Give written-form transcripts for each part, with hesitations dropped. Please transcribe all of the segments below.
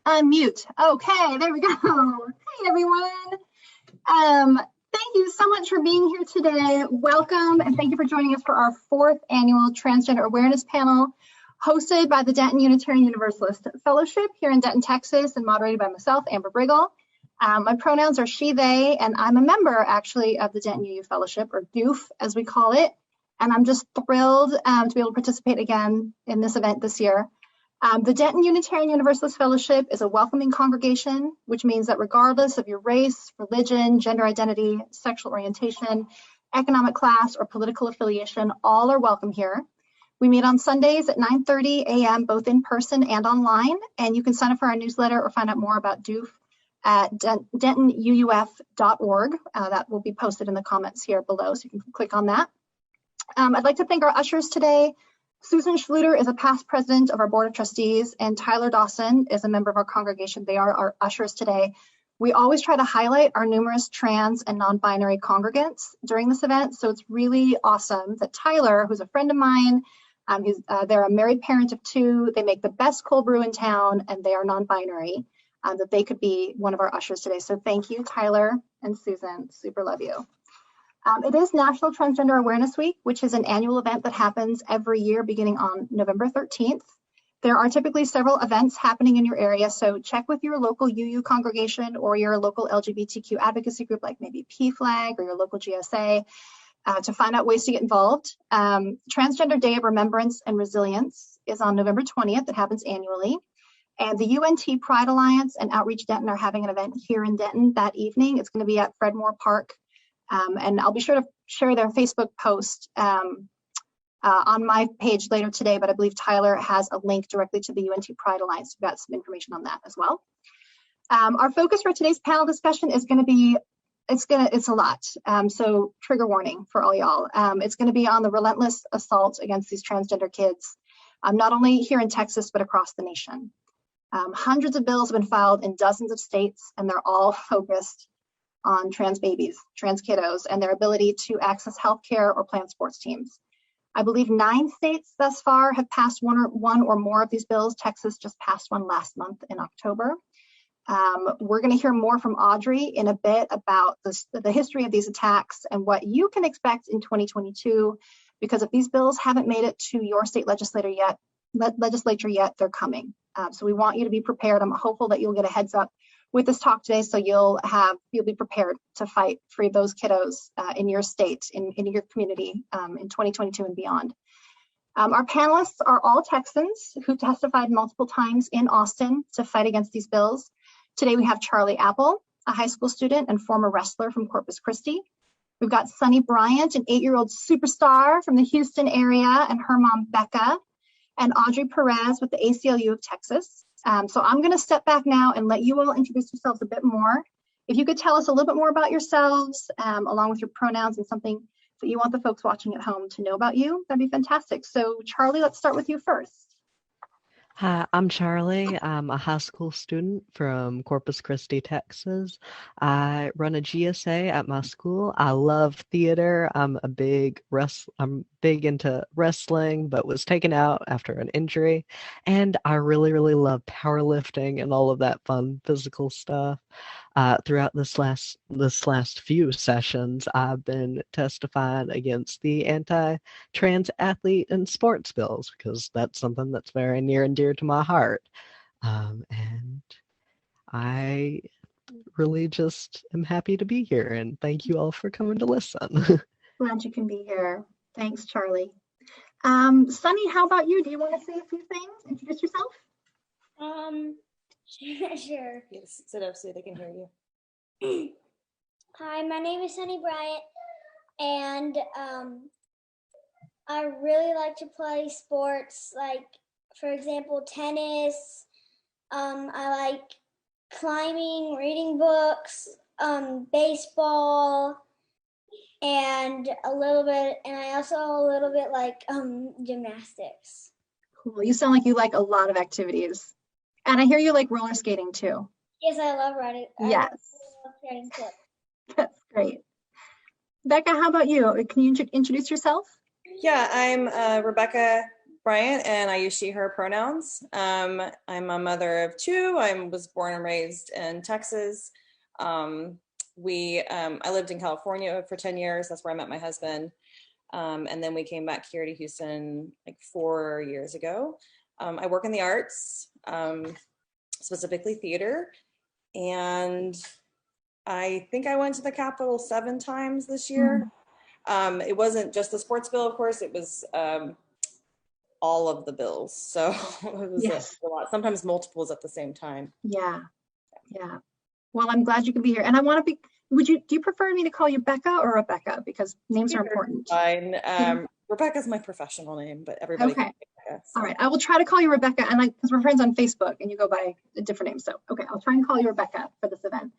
Unmute. Okay, there we go. Hey, everyone. Thank you so much for being here today. Welcome, and thank you for joining us for our 4th annual Transgender Awareness Panel, hosted by the Denton Unitarian Universalist Fellowship here in Denton, Texas, and moderated by myself, Amber Briggle. My pronouns are she, they, and I'm a member, actually, of the Denton UU Fellowship, or DUF, as we call it. And I'm just thrilled to be able to participate again in this event this year. The Denton Unitarian Universalist Fellowship is a welcoming congregation, which means that regardless of your race, religion, gender identity, sexual orientation, economic class, or political affiliation, all are welcome here. We meet on Sundays at 9:30 a.m., both in person and online, and you can sign up for our newsletter or find out more about DUF at dentonuuf.org. That will be posted in the comments here below, so you can click on that. I'd like to thank our ushers today. Susan Schluter is a past president of our Board of Trustees, and Tyler Dawson is a member of our congregation. They are our ushers today. We always try to highlight our numerous trans and non-binary congregants during this event, so it's really awesome that Tyler, who's a friend of mine, they're a married parent of 2, they make the best cold brew in town, and they are non-binary, that they could be one of our ushers today. So thank you, Tyler and Susan, super love you. It is National Transgender Awareness Week, which is an annual event that happens every year beginning on November 13th. There are typically several events happening in your area, so check with your local UU congregation or your local LGBTQ advocacy group like maybe PFLAG or your local GSA to find out ways to get involved. Transgender Day of Remembrance and Resilience is on November 20th. It happens annually. And the UNT Pride Alliance and Outreach Denton are having an event here in Denton that evening. It's going to be at Fredmore Park. And I'll be sure to share their Facebook post on my page later today, but I believe Tyler has a link directly to the UNT Pride Alliance. We've got some information on that as well. Our focus for today's panel discussion is going to be, it's a lot. So trigger warning for all y'all. It's going to be on the relentless assault against these transgender kids, not only here in Texas, but across the nation. Hundreds of bills have been filed in dozens of states, and they're all focused on trans babies, trans kiddos, and their ability to access healthcare or plan sports teams. I believe 9 states thus far have passed one or more of these bills. Texas just passed one last month in October. We're going to hear more from Audrey in a bit about the history of these attacks and what you can expect in 2022, because if these bills haven't made it to your state legislature yet, they're coming. So we want you to be prepared. I'm hopeful that you'll get a heads up with this talk today, so you'll be prepared to fight for those kiddos in your state, in your community, in 2022 and beyond. Our panelists are all Texans who testified multiple times in Austin to fight against these bills. Today we have Charlie Apple, a high school student and former wrestler from Corpus Christi. We've got Sonny Bryant, an 8-year-old superstar from the Houston area, and her mom, Becca, and Audrey Perez with the ACLU of Texas. So I'm going to step back now and let you all introduce yourselves a bit more. If you could tell us a little bit more about yourselves, along with your pronouns and something that you want the folks watching at home to know about you, that'd be fantastic. So Charlie, let's start with you first. Hi, I'm Charlie. I'm a high school student from Corpus Christi, Texas. I run a GSA at my school. I love theater. I'm big into wrestling, but was taken out after an injury. And I really, really love powerlifting and all of that fun physical stuff. Throughout this last few sessions, I've been testifying against the anti-trans athlete and sports bills, because that's something that's very near and dear to my heart. And I really just am happy to be here, and thank you all for coming to listen. Glad you can be here. Thanks, Charlie. Sonny, how about you? Do you want to say a few things? Introduce yourself. Sure. Yes, sit up so they can hear you. Hi, my name is Sonny Bryant, and I really like to play sports, like, for example, tennis. I like climbing, reading books, baseball, and I also a little bit like gymnastics. Cool. You sound like you like a lot of activities. And I hear you like roller skating too. Yes, I love riding. Yes. I love riding too. That's great. Becca, how about you? Can you introduce yourself? Yeah, I'm Rebecca Bryant, and I use she, her pronouns. I'm a mother of two. I was born and raised in Texas. I lived in California for 10 years. That's where I met my husband. And then we came back here to Houston like 4 years ago. I work in the arts, specifically theater. And I think I went to the Capitol 7 times this year. It wasn't just the sports bill, of course, it was all of the bills. So it was a lot, sometimes multiples at the same time. Yeah. Well, I'm glad you could be here. And I want to be, do you prefer me to call you Becca or Rebecca? Because names are important. Fine. Rebecca's my professional name, but everybody can Rebecca, so. All right, I will try to call you Rebecca, and because we're friends on Facebook and you go by a different name. So, okay, I'll try and call you Rebecca for this event.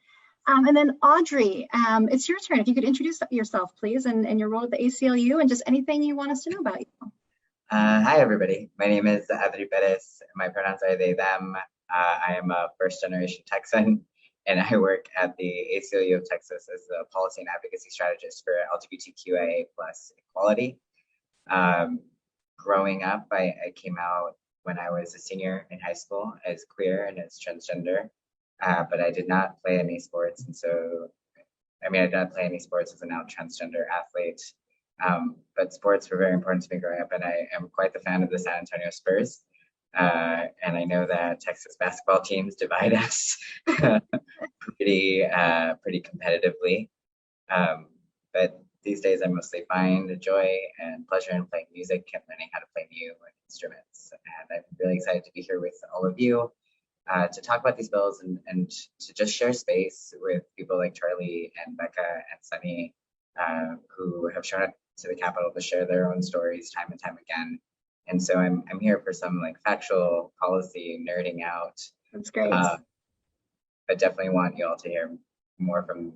And then Audrey, it's your turn. If you could introduce yourself, please, and your role at the ACLU and just anything you want us to know about you. Hi, everybody. My name is Audrey Perez. My pronouns are they, them. I am a first-generation Texan, and I work at the ACLU of Texas as the policy and advocacy strategist for LGBTQIA+ equality. Growing up, I came out when I was a senior in high school as queer and as transgender, but I did not play any sports. And so, I did not play any sports as an out transgender athlete. But sports were very important to me growing up, and I am quite the fan of the San Antonio Spurs. And I know that Texas basketball teams divide us pretty competitively. But these days I mostly find joy and pleasure in playing music and learning how to play new instruments. And I'm really excited to be here with all of you to talk about these bills and to just share space with people like Charlie and Becca and Sonny, who have shown up to the Capitol to share their own stories time and time again. And so I'm here for some like factual policy nerding out. That's great. But definitely want you all to hear more from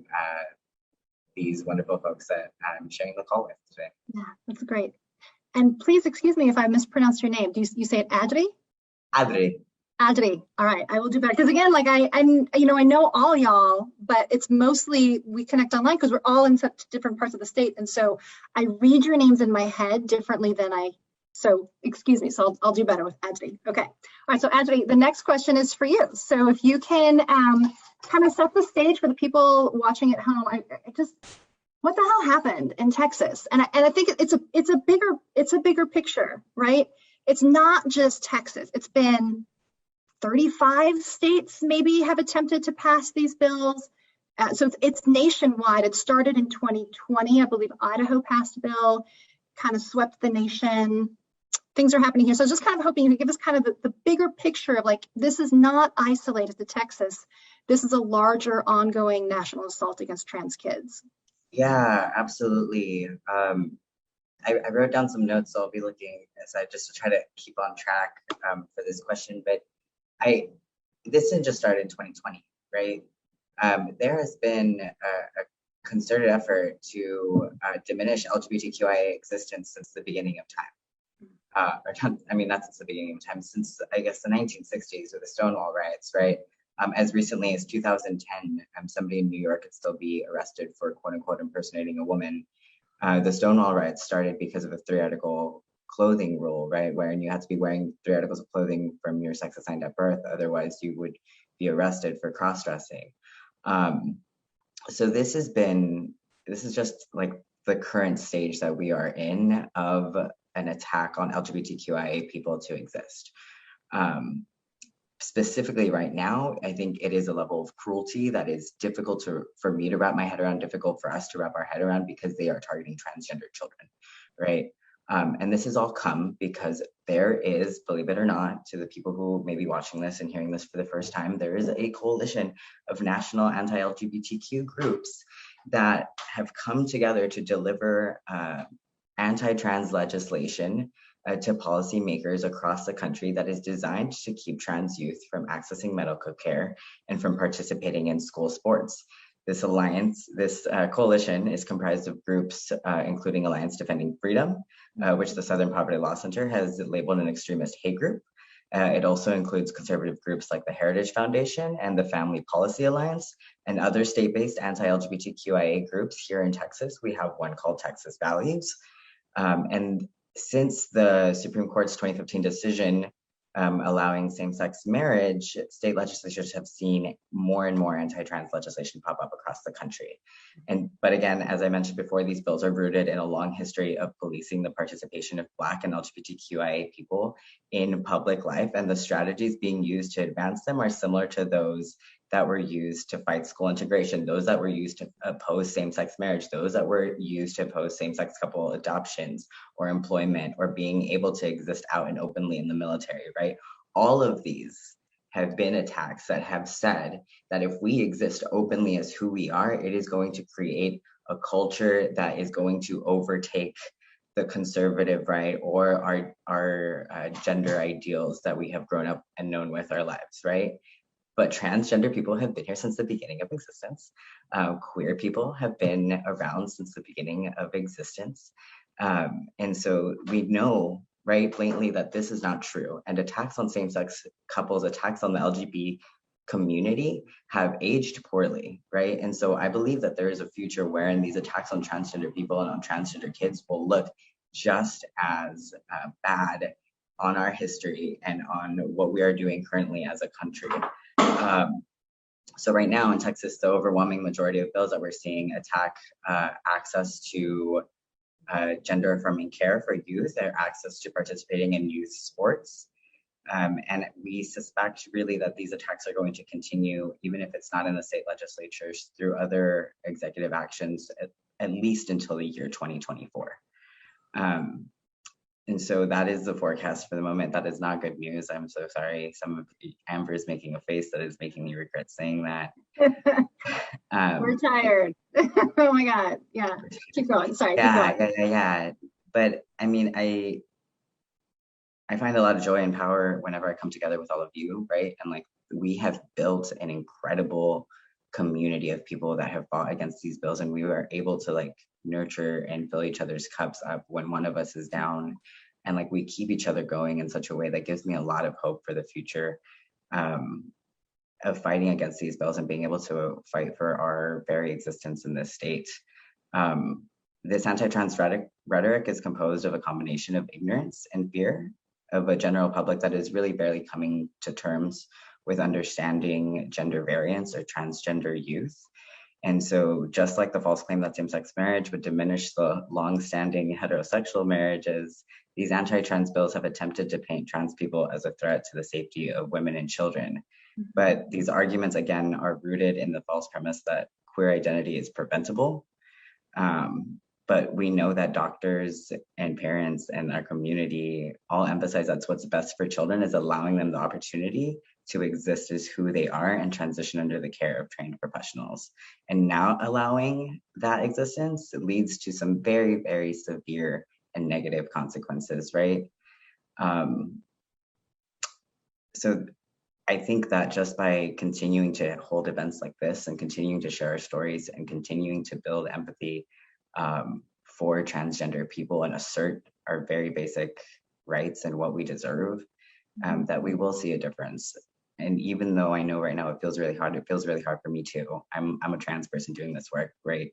these wonderful folks that I'm sharing the call with today. Yeah, that's great. And please excuse me if I mispronounced your name. Do you say it Adri? Adri. Adri. All right, I will do better. Because again, like I know all y'all, but it's mostly we connect online because we're all in such different parts of the state, and so I read your names in my head differently than So excuse me. So I'll do better with Adri. Okay. All right. So Adri, the next question is for you. So if you can kind of set the stage for the people watching at home, what the hell happened in Texas? And I think it's a bigger picture, right? It's not just Texas. It's been 35 states maybe have attempted to pass these bills. So it's nationwide. It started in 2020. I believe Idaho passed a bill, kind of swept the nation. Things are happening here. So I was just kind of hoping you could give us kind of the bigger picture of like, this is not isolated to Texas. This is a larger ongoing national assault against trans kids. Yeah, absolutely. I wrote down some notes, so I'll be looking as I just to try to keep on track for this question. But this didn't just start in 2020, right? There has been a concerted effort to diminish LGBTQIA existence since the beginning of time. Not since the beginning of time, since I guess the 1960s or the Stonewall riots, right? As recently as 2010, somebody in New York could still be arrested for quote unquote impersonating a woman. The Stonewall riots started because of a 3-article clothing rule, right? Wherein you had to be wearing 3 articles of clothing from your sex assigned at birth, otherwise you would be arrested for cross-dressing. So this is just like the current stage that we are in of an attack on LGBTQIA people to exist. Specifically right now, I think it is a level of cruelty that is difficult for me to wrap my head around, difficult for us to wrap our head around, because they are targeting transgender children, right? And this has all come because there is, believe it or not, to the people who may be watching this and hearing this for the first time, there is a coalition of national anti-LGBTQ groups that have come together to deliver anti-trans legislation to policymakers across the country that is designed to keep trans youth from accessing medical care and from participating in school sports. This coalition is comprised of groups including Alliance Defending Freedom, which the Southern Poverty Law Center has labeled an extremist hate group. It also includes conservative groups like the Heritage Foundation and the Family Policy Alliance and other state-based anti-LGBTQIA groups. Here in Texas, we have one called Texas Values. And since the Supreme Court's 2015 decision allowing same-sex marriage, state legislatures have seen more and more anti-trans legislation pop up across the country. But again, as I mentioned before, these bills are rooted in a long history of policing the participation of Black and LGBTQIA people in public life, and the strategies being used to advance them are similar to those that were used to fight school integration, those that were used to oppose same-sex marriage, those that were used to oppose same-sex couple adoptions or employment or being able to exist out and openly in the military, right? All of these have been attacks that have said that if we exist openly as who we are, it is going to create a culture that is going to overtake the conservative right or our gender ideals that we have grown up and known with our lives, right? But transgender people have been here since the beginning of existence. Queer people have been around since the beginning of existence. And so we know, right, blatantly that this is not true. And attacks on same-sex couples, attacks on the LGBT community have aged poorly, right? And so I believe that there is a future wherein these attacks on transgender people and on transgender kids will look just as bad on our history and on what we are doing currently as a country. So right now in Texas, the overwhelming majority of bills that we're seeing attack access to gender affirming care for youth, their access to participating in youth sports. And we suspect really that these attacks are going to continue, even if it's not in the state legislatures, through other executive actions, at least until the year 2024. And so that is the forecast for the moment. That is not good news. I'm so sorry. Some of Amber is making a face that is making me regret saying that. We're tired. Oh my God. Yeah. Keep going. Sorry. Yeah. But I mean, I find a lot of joy and power whenever I come together with all of you, right? And like, we have built an incredible community of people that have fought against these bills, and we were able to like nurture and fill each other's cups up when one of us is down, and like we keep each other going in such a way that gives me a lot of hope for the future of fighting against these bills and being able to fight for our very existence in this state. This anti-trans rhetoric is composed of a combination of ignorance and fear of a general public that is really barely coming to terms with understanding gender variance or transgender youth. And so just like the false claim that same-sex marriage would diminish the long-standing heterosexual marriages, these anti-trans bills have attempted to paint trans people as a threat to the safety of women and children. But these arguments, again, are rooted in the false premise that queer identity is preventable. But we know that doctors and parents and our community all emphasize that's what's best for children is allowing them the opportunity to exist as who they are and transition under the care of trained professionals. And now allowing that existence leads to some very, very severe and negative consequences, right? So I think that just by continuing to hold events like this and continuing to share our stories and continuing to build empathy for transgender people and assert our very basic rights and what we deserve, that we will see a difference. And even though I know right now it feels really hard for me too. I'm a trans person doing this work, right?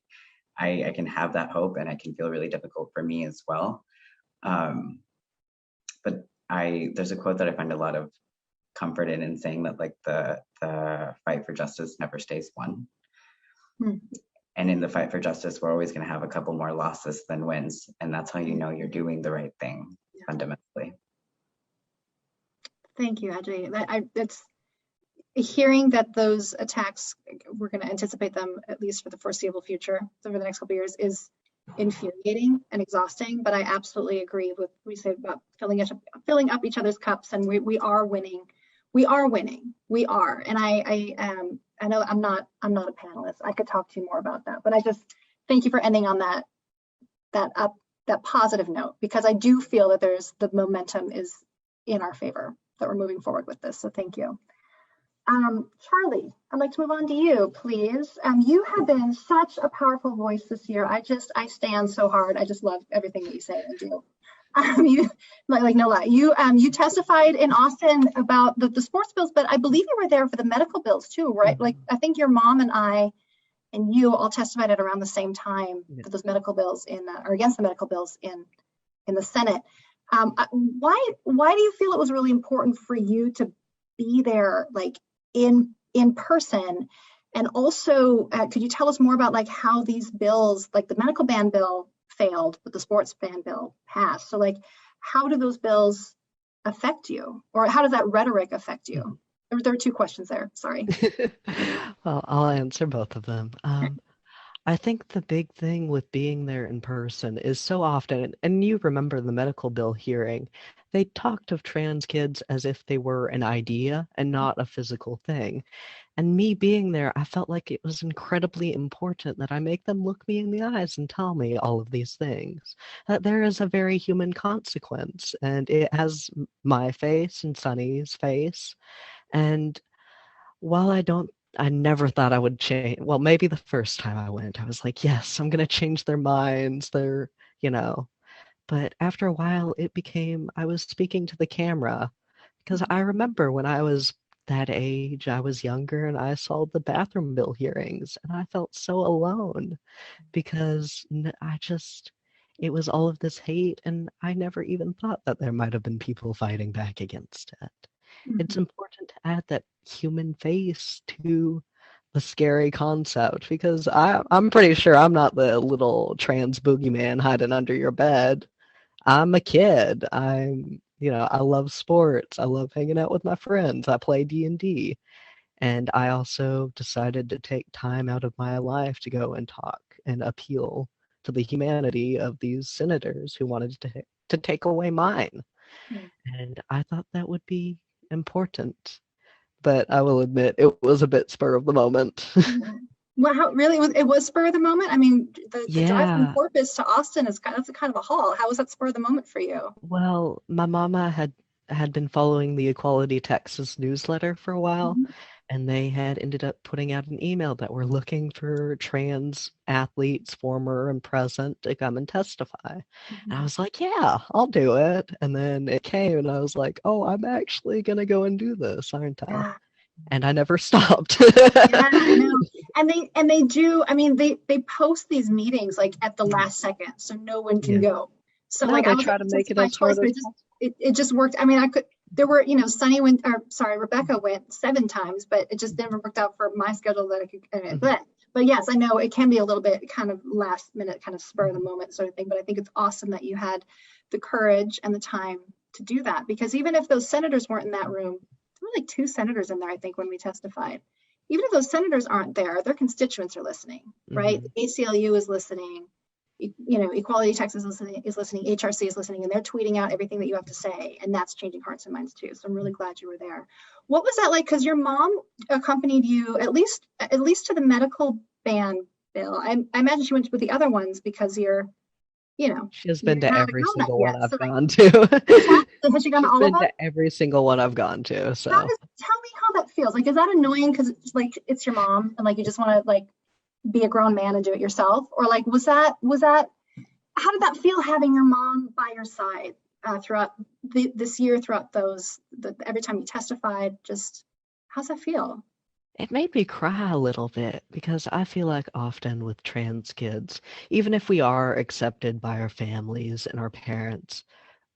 I can have that hope, and it can feel really difficult for me as well. But there's a quote that I find a lot of comfort in saying that like the fight for justice never stays won. And in the fight for justice, we're always going to have a couple more losses than wins. And that's how you know you're doing the right thing, fundamentally. Thank you, Adri. It's hearing that those attacks, we're going to anticipate them at least for the foreseeable future, so for the next couple of years, is infuriating and exhausting. But I absolutely agree with what we say about filling up each other's cups, and we are winning. We are winning. We are. And I know I'm not a panelist. I could talk to you more about that, but I just thank you for ending on that positive note, because I do feel that the momentum is in our favor, that we're moving forward with this. So thank you. Charlie, I'd like to move on to you, please. You have been such a powerful voice this year. I stand so hard. I just love everything that you say and do. You, like no lie. You testified in Austin about the sports bills, but I believe you were there for the medical bills too, right? Like I think your mom and I and you all testified at around the same time for those medical bills or against the medical bills in in the Senate. Why do you feel it was really important for you to be there, like in person? And also, could you tell us more about like how these bills, like the medical ban bill failed, but the sports ban bill passed? So like, how do those bills affect you, or how does that rhetoric affect you? There were two questions there. Sorry. Well, I'll answer both of them. I think the big thing with being there in person is so often, and you remember the medical bill hearing, they talked of trans kids as if they were an idea and not a physical thing. And me being there, I felt like it was incredibly important that I make them look me in the eyes and tell me all of these things. That there is a very human consequence, and it has my face and Sonny's face. And while I never thought I would change. Well, maybe the first time I went, I was like, yes, I'm going to change their minds. You know. But after a while, it became, I was speaking to the camera because I remember when I was that age, I was younger and I saw the bathroom bill hearings and I felt so alone because it was all of this hate and I never even thought that there might have been people fighting back against it. It's important to add that human face to the scary concept because I'm pretty sure I'm not the little trans boogeyman hiding under your bed. I'm a kid. I love sports. I love hanging out with my friends. I play D&D. And I also decided to take time out of my life to go and talk and appeal to the humanity of these senators who wanted to take away mine. And I thought that would be important. But I will admit it was a bit spur of the moment. Well, really, it was spur of the moment? I mean, the drive from Yeah. Corpus to Austin that's a kind of a haul. How was that spur of the moment for you? Well, my mama had been following the Equality Texas newsletter for a while, and they had ended up putting out an email that we're looking for trans athletes, former and present, to come and testify. And I was like, yeah, I'll do it. And then it came, and I was like, oh, I'm actually gonna go and do this, aren't I? Yeah. And I never stopped. Yeah, I know. And they do, I mean, they post these meetings like at the last second, so no one can go. So No, like they I was try to make it my as choice, hard but as it just worked. I mean, there were, Sonny Rebecca went 7 times, but it just never worked out for my schedule that I could. But yes, I know it can be a little bit kind of last minute, kind of spur of the moment sort of thing. But I think it's awesome that you had the courage and the time to do that, because even if those senators weren't in that room, there were like 2 senators in there, I think, when we testified. Even if those senators aren't there, their constituents are listening, right? The ACLU is listening, Equality Texas is listening, HRC is listening, and they're tweeting out everything that you have to say, and that's changing hearts and minds too. So I'm really glad you were there. What was that like? Because your mom accompanied you at least to the medical ban bill. I imagine she went with the other ones because She has been to not every a grown-up single yet. one I've So, gone to. has she gone to She's all of been them? to every single one I've gone to. So Tell me how that feels. Like, is that annoying because it's your mom and like you just want to like be a grown man and do it yourself? Or like was that how did that feel having your mom by your side throughout this year, throughout every time you testified? Just how's that feel? it made me cry a little bit because I feel like often with trans kids, even if we are accepted by our families and our parents,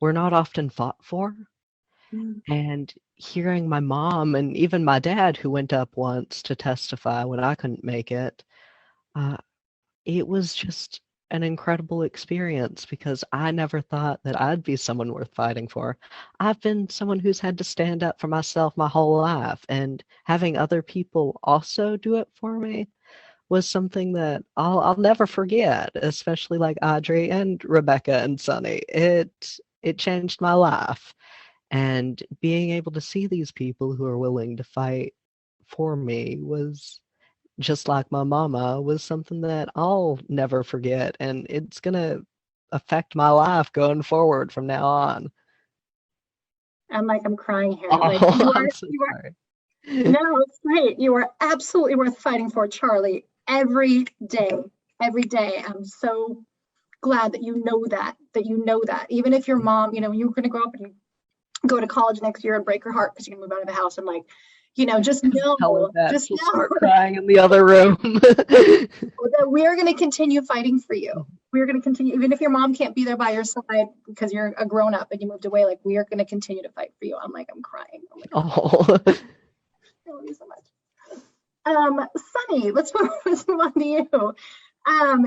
we're not often fought for. And hearing my mom and even my dad, who went up once to testify when I couldn't make it, it was just an incredible experience because I never thought that I'd be someone worth fighting for. I've been someone who's had to stand up for myself my whole life, and having other people also do it for me was something that I'll never forget, especially like Audrey and Rebecca and Sonny. It changed my life. And being able to see these people who are willing to fight for me was just like my mama, was something that I'll never forget, and it's gonna affect my life going forward from now on. I'm crying here. Oh, Like I'm so sorry. No, it's great. You are absolutely worth fighting for, Charlie, every day. Every day. I'm so glad that you know that. Even if your mom, you're going to grow up and go to college next year and break her heart because you're going to move out of the house and just know, she'll start crying in the other room. that we are going to continue fighting for you. we're going to continue, even if your mom can't be there by your side because you're a grown up and you moved away, like we are going to continue to fight for you. I'm like, I'm crying. I'm like, Oh. I love you so much. Sonny, let's move on to you.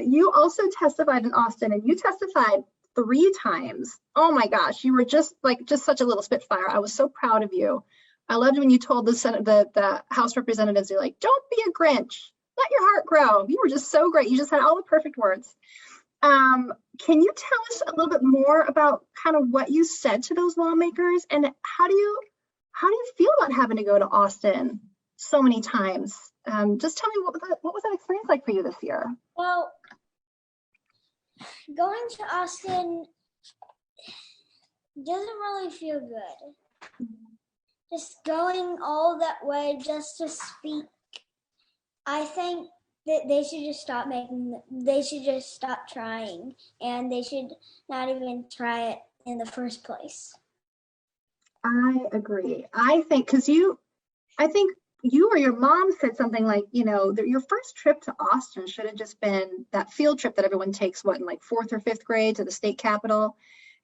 You also testified in Austin, and you testified 3 times. Oh my gosh, you were just such a little spitfire. I was so proud of you. I loved when you told the House representatives, you're like, don't be a Grinch. Let your heart grow. You were just so great. You just had all the perfect words. Can you tell us a little bit more about kind of what you said to those lawmakers, and how do you feel about having to go to Austin so many times? Just tell me what was that experience like for you this year? Well, going to Austin doesn't really feel good. Just going all that way just to speak. I think that they should just stop trying, and they should not even try it in the first place. I agree. I think you or your mom said something like, that your first trip to Austin should have just been that field trip that everyone takes, in like 4th or 5th grade to the state capitol.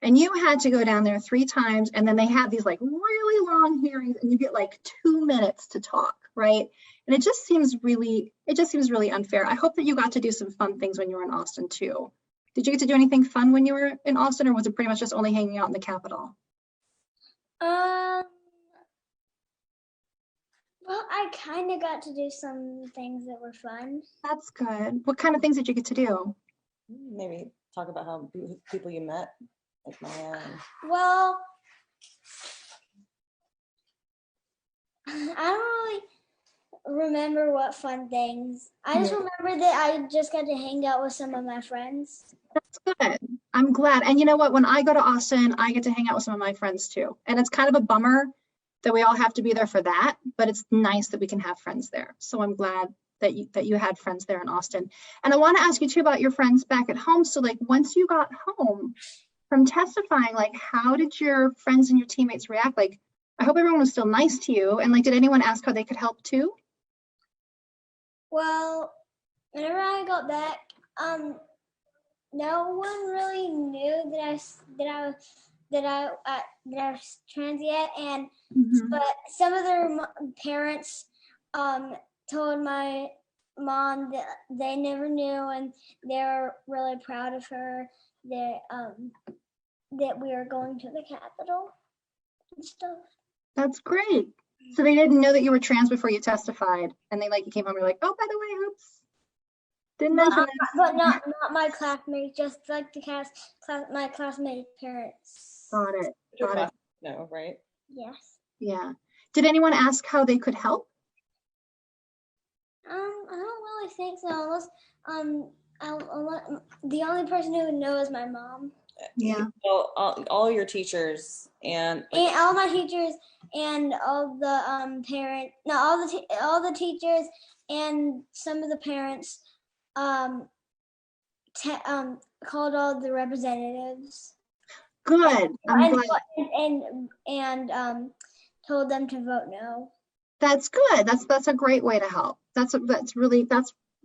And you had to go down there 3 times, and then they have these like really long hearings, and you get like 2 minutes to talk, right? And it just seems really unfair. I hope that you got to do some fun things when you were in Austin too. Did you get to do anything fun when you were in Austin, or was it pretty much just only hanging out in the Capitol? Well, I kind of got to do some things that were fun. That's good. What kind of things did you get to do? Maybe talk about how people you met, like Maya. Well, I don't really remember what fun things. I just remember that I just got to hang out with some of my friends. That's good. I'm glad. And you know what? When I go to Austin, I get to hang out with some of my friends too. And it's kind of a bummer that we all have to be there for that, but it's nice that we can have friends there. So I'm glad that you had friends there in Austin. And I want to ask you too about your friends back at home. So like once you got home from testifying, like how did your friends and your teammates react? Like I hope everyone was still nice to you. And like, did anyone ask how they could help too? Well, whenever I got back, no one really knew that I was trans yet, and but some of their parents told my mom that they never knew, and they're really proud of her that we are going to the Capitol and stuff. That's great. So they didn't know that you were trans before you testified, and they you came home and you're like, oh, by the way, oops, didn't mention that. But not my classmates, just like my classmates' parents. Got it. No, right? Yes. Yeah. Did anyone ask how they could help? I don't really think so, unless the only person who would know is my mom. Yeah. Well, all your teachers and all my teachers and all the parents. No, all the teachers and some of the parents called all the representatives. Good. I'm glad. And told them to vote no. That's good. That's a great way to help.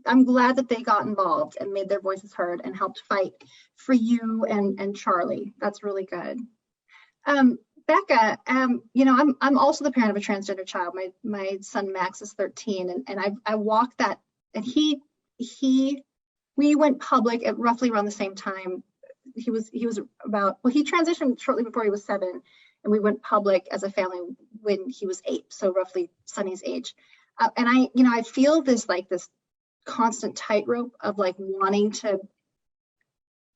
I'm glad that they got involved and made their voices heard and helped fight for you and Charlie. That's really good. Becca, I'm also the parent of a transgender child. My son Max is 13, and I walked that, and we went public at roughly around the same time. He transitioned shortly before he was 7, and we went public as a family when he was 8, so roughly Sonny's age. And I feel this constant tightrope of wanting to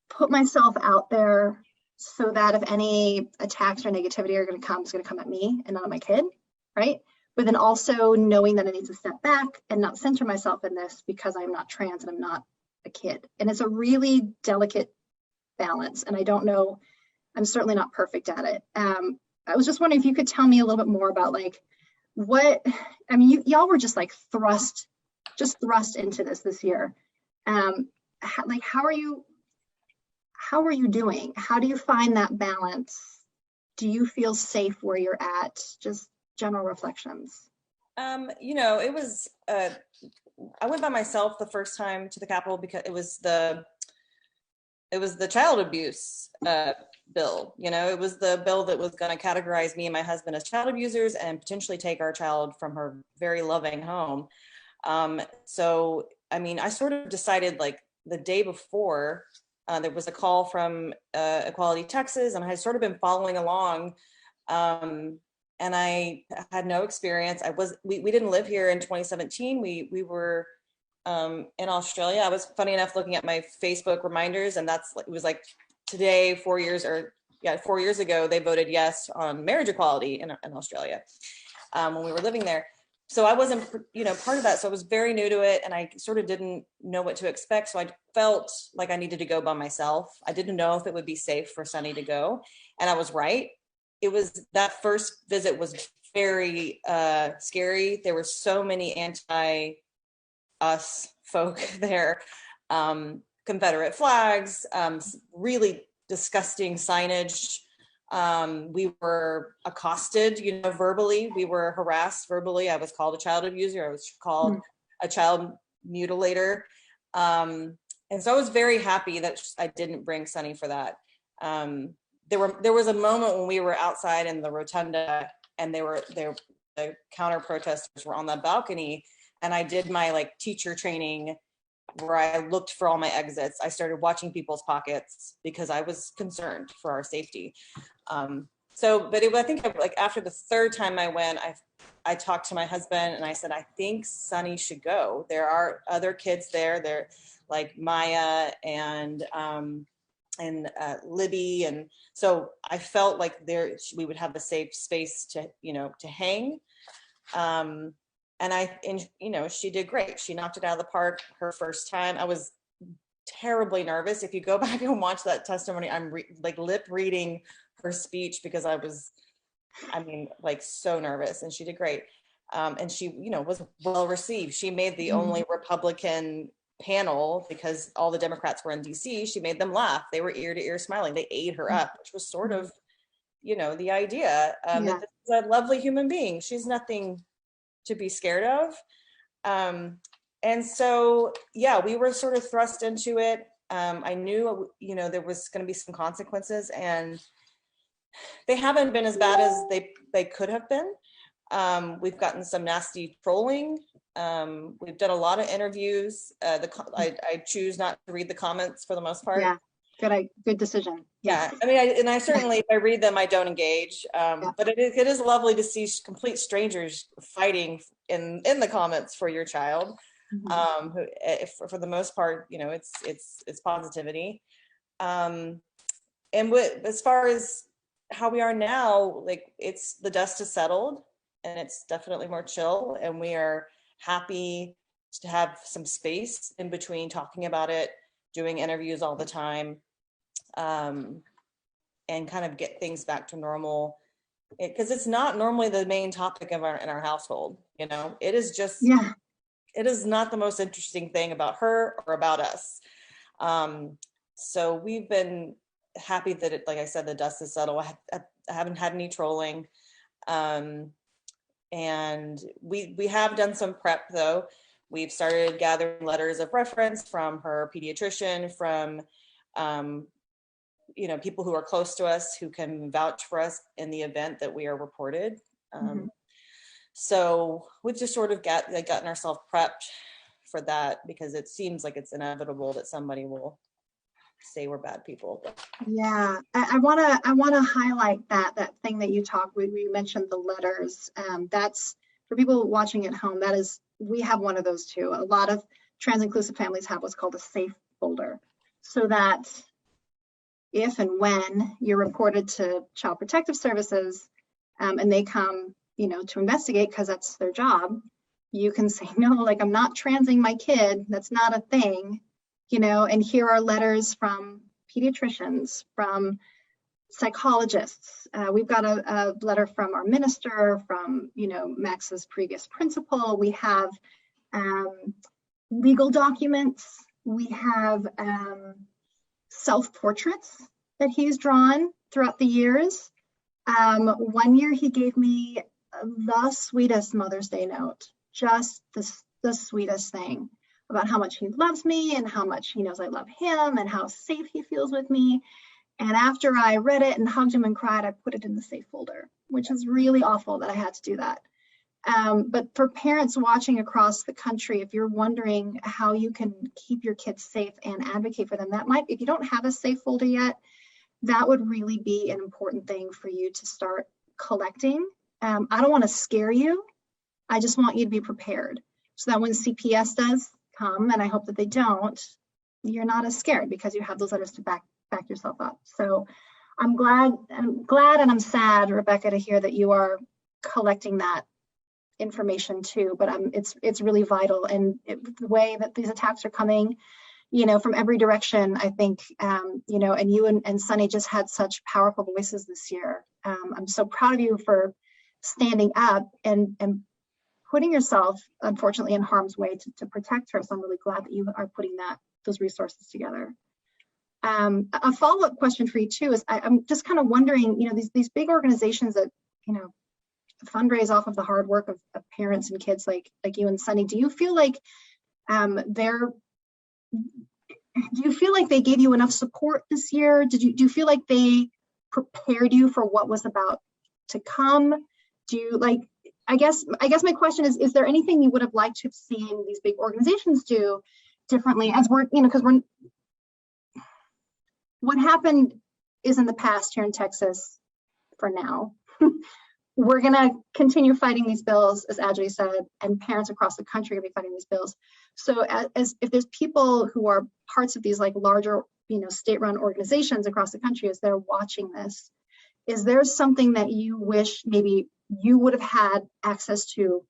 put myself out there so that if any attacks or negativity are going to come, it's going to come at me and not at my kid, right? But then also knowing that I need to step back and not center myself in this because I'm not trans and I'm not a kid. And it's a really delicate balance. And I don't know, I'm certainly not perfect at it. I was just wondering if you could tell me a little bit more about y'all were just thrust into this year. How are you doing? How do you find that balance? Do you feel safe where you're at? Just general reflections. It was, I went by myself the first time to the Capitol because it was the child abuse bill. You know, it was the bill that was going to categorize me and my husband as child abusers and potentially take our child from her very loving home. So, I mean, I sort of decided like the day before, there was a call from Equality Texas, and I had sort of been following along. And I had no experience. We didn't live here in 2017. We were in Australia. I was, funny enough, looking at my Facebook reminders, and it was like today, 4 years ago, they voted yes on marriage equality in Australia when we were living there. So I wasn't, part of that. So I was very new to it, and I sort of didn't know what to expect. So I felt like I needed to go by myself. I didn't know if it would be safe for Sonny to go, and I was right. That first visit was very scary. There were so many anti-us folk there, Confederate flags, really disgusting signage. We were accosted, verbally. We were harassed verbally. I was called a child abuser. I was called a child mutilator. And so I was very happy that I didn't bring Sonny for that. There was a moment when we were outside in the rotunda, and the counter protesters were on the balcony, and I did my teacher training where I looked for all my exits. I started watching people's pockets because I was concerned for our safety. I think after the third time I went, I talked to my husband and I said, I think Sonny should go. There are other kids there. They're like Maya and Libby. And so I felt like we would have a safe space to hang. And she did great. She knocked it out of the park her first time. I was terribly nervous. If you go back and watch that testimony, I'm lip reading her speech because I was, so nervous, and she did great. And she, was well received. She made the only Republican panel because all the Democrats were in DC. She made them laugh. They were ear to ear smiling. They ate her up, which was sort of, the idea that this is a lovely human being. She's nothing to be scared of. And so, we were sort of thrust into it. I knew, there was going to be some consequences, and they haven't been as bad as they could have been. We've gotten some nasty trolling. We've done a lot of interviews. I choose not to read the comments for the most part. Yeah, good decision. Yeah, I certainly, if I read them, I don't engage. But it is lovely to see complete strangers fighting in the comments for your child. Who, for the most part, it's positivity. And as far as how we are now, it's the dust has settled, and it's definitely more chill, and we are happy to have some space in between talking about it, doing interviews all the time, and kind of get things back to normal, because it's not normally the main topic in our household. It is just, it is not the most interesting thing about her or about us. So we've been happy that like I said, the dust is settled. I haven't had any trolling. And we have done some prep though. We've started gathering letters of reference from her pediatrician, from people who are close to us who can vouch for us in the event that we are reported. So we've just sort of gotten ourselves prepped for that, because it seems like it's inevitable that somebody will say we're bad people. Yeah, I want to highlight that thing that you we mentioned, the letters. That's for people watching at home. We have one of those too. A lot of trans inclusive families have what's called a safe folder, so that if and when you're reported to Child Protective Services, and they come, to investigate, because that's their job, you can say, no, I'm not transing my kid. That's not a thing. And here are letters from pediatricians, from psychologists. We've got a letter from our minister, from, Max's previous principal. We have legal documents. We have self-portraits that he's drawn throughout the years. One year he gave me the sweetest Mother's Day note, just the sweetest thing. about how much he loves me and how much he knows I love him and how safe he feels with me. And after I read it and hugged him and cried, I put it in the safe folder, which is really awful that I had to do that. But for parents watching across the country, if you're wondering how you can keep your kids safe and advocate for them, that might, if you don't have a safe folder yet, that would really be an important thing for you to start collecting. I don't want to scare you. I just want you to be prepared so that when CPS does come, and I hope that they don't, you're not as scared because you have those letters to back yourself up. So I'm glad and I'm sad, Rebecca, to hear that you are collecting that information too, but it's really vital. And the way that these attacks are coming, from every direction, I think, and you and Sonny just had such powerful voices this year. I'm so proud of you for standing up and putting yourself, unfortunately, in harm's way to protect her. So I'm really glad that you are putting those resources together. A follow-up question for you too is I'm just kind of wondering, these big organizations that, fundraise off of the hard work of parents and kids like you and Sonny, do you feel like they gave you enough support this year? Do you feel like they prepared you for what was about to come? I guess my question is there anything you would have liked to have seen these big organizations do differently, as what happened is in the past here in Texas for now. We're going to continue fighting these bills, as Adjei said, and parents across the country are going to be fighting these bills. So if there's people who are parts of these larger, state-run organizations across the country, as they're watching this, is there something that you wish maybe you would have had access to